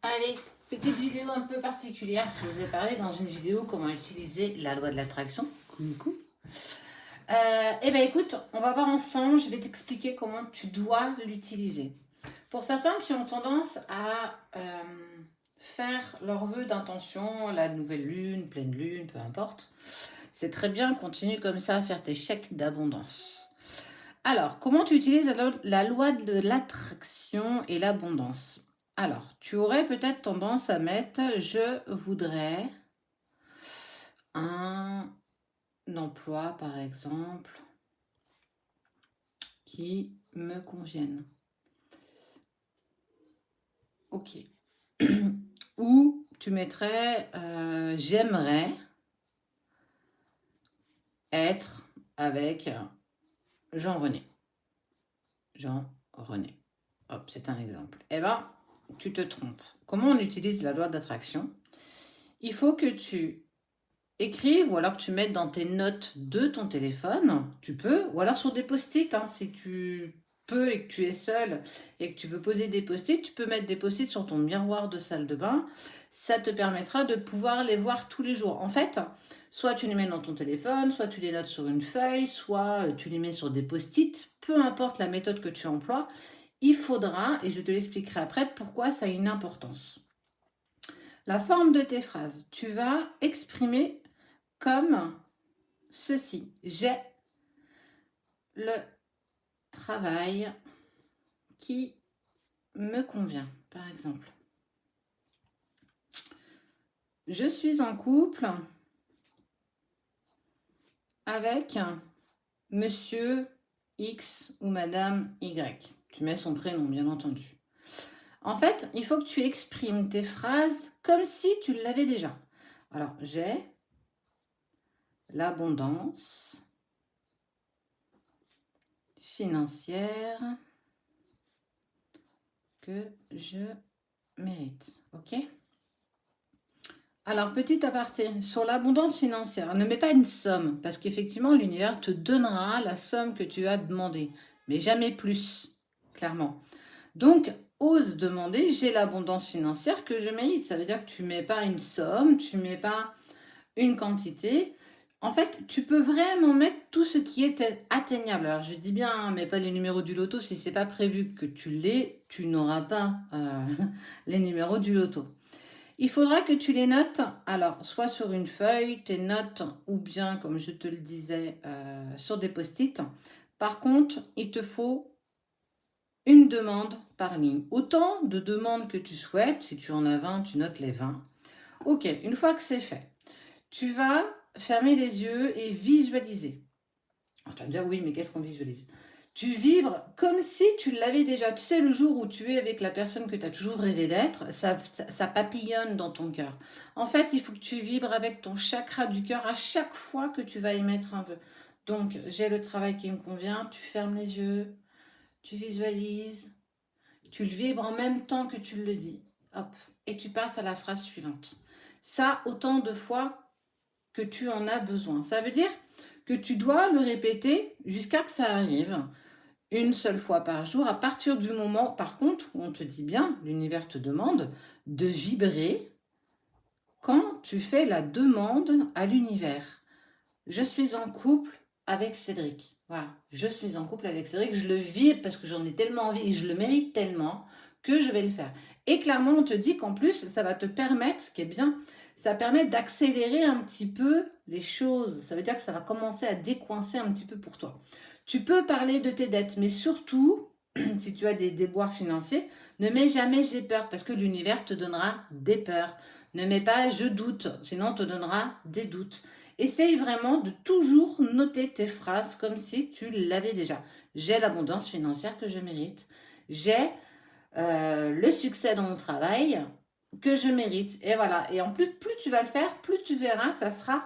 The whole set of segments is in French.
Allez, petite vidéo un peu particulière. Je vous ai parlé dans une vidéo comment utiliser la loi de l'attraction. Coucou. Eh bien écoute, on va voir ensemble, je vais t'expliquer comment tu dois l'utiliser. Pour certains qui ont tendance à faire leur vœu d'intention, la nouvelle lune, pleine lune, peu importe, c'est très bien, continue comme ça à faire tes chèques d'abondance. Alors, comment tu utilises la loi de l'attraction et l'abondance? Alors, tu aurais peut-être tendance à mettre je voudrais un emploi, par exemple, qui me convienne. Ok. Ou tu mettrais j'aimerais être avec Jean-René. Jean-René. Hop, c'est un exemple. Eh bien, tu te trompes. Comment on utilise la loi d'attraction? Il faut que tu écrives ou alors que tu mettes dans tes notes de ton téléphone, tu peux, ou alors sur des post-it, hein, si tu peux et que tu es seul et que tu veux poser des post-it, tu peux mettre des post-it sur ton miroir de salle de bain. Ça te permettra de pouvoir les voir tous les jours. En fait, soit tu les mets dans ton téléphone, soit tu les notes sur une feuille, soit tu les mets sur des post-it, peu importe la méthode que tu emploies, il faudra, et je te l'expliquerai après, pourquoi ça a une importance. La forme de tes phrases, tu vas exprimer comme ceci. J'ai le travail qui me convient, par exemple. Je suis en couple avec monsieur X ou madame Y. Tu mets son prénom, bien entendu. En fait, il faut que tu exprimes tes phrases comme si tu l'avais déjà. Alors, j'ai l'abondance financière que je mérite. Ok? Alors, petit aparté, sur l'abondance financière, ne mets pas une somme, parce qu'effectivement, l'univers te donnera la somme que tu as demandé, mais jamais plus, clairement. Donc, ose demander, j'ai l'abondance financière que je mérite. Ça veut dire que tu ne mets pas une somme, tu ne mets pas une quantité. En fait, tu peux vraiment mettre tout ce qui est atteignable. Alors, je dis bien, hein, mais pas les numéros du loto. Si c'est pas prévu que tu l'aies, tu n'auras pas les numéros du loto. Il faudra que tu les notes, alors soit sur une feuille, tes notes, ou bien, comme je te le disais, sur des post-it. Par contre, il te faut une demande par ligne. Autant de demandes que tu souhaites, si tu en as 20, tu notes les 20. Ok, une fois que c'est fait, tu vas fermer les yeux et visualiser. Alors, tu vas me dire, oui, mais qu'est-ce qu'on visualise? Tu vibres comme si tu l'avais déjà. Tu sais, le jour où tu es avec la personne que tu as toujours rêvé d'être, ça papillonne dans ton cœur. En fait, il faut que tu vibres avec ton chakra du cœur à chaque fois que tu vas émettre un vœu. Donc, j'ai le travail qui me convient, tu fermes les yeux, tu visualises, tu le vibres en même temps que tu le dis. Hop, et tu passes à la phrase suivante. Ça, autant de fois que tu en as besoin. Ça veut dire que tu dois le répéter jusqu'à que ça arrive une seule fois par jour, à partir du moment, par contre, où on te dit bien, l'univers te demande de vibrer quand tu fais la demande à l'univers. Je suis en couple avec Cédric. Voilà, je suis en couple avec Cédric, je le vibre parce que j'en ai tellement envie et je le mérite tellement que je vais le faire. Et clairement, on te dit qu'en plus, ça va te permettre, ce qui est bien, ça permet d'accélérer un petit peu les choses. Ça veut dire que ça va commencer à décoincer un petit peu pour toi. Tu peux parler de tes dettes, mais surtout, si tu as des déboires financiers, ne mets jamais j'ai peur parce que l'univers te donnera des peurs. Ne mets pas je doute, sinon on te donnera des doutes. Essaye vraiment de toujours noter tes phrases comme si tu l'avais déjà. J'ai l'abondance financière que je mérite. J'ai le succès dans mon travail que je mérite. Et voilà. Et en plus, plus tu vas le faire, plus tu verras, ça sera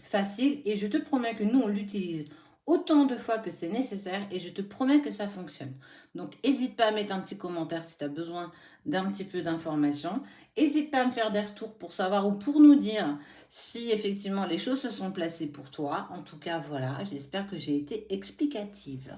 facile. Et je te promets que nous, on l'utilise autant de fois que c'est nécessaire et je te promets que ça fonctionne. Donc, n'hésite pas à mettre un petit commentaire si tu as besoin d'un petit peu d'informations. N'hésite pas à me faire des retours pour savoir ou pour nous dire si effectivement les choses se sont placées pour toi. En tout cas, voilà, j'espère que j'ai été explicative.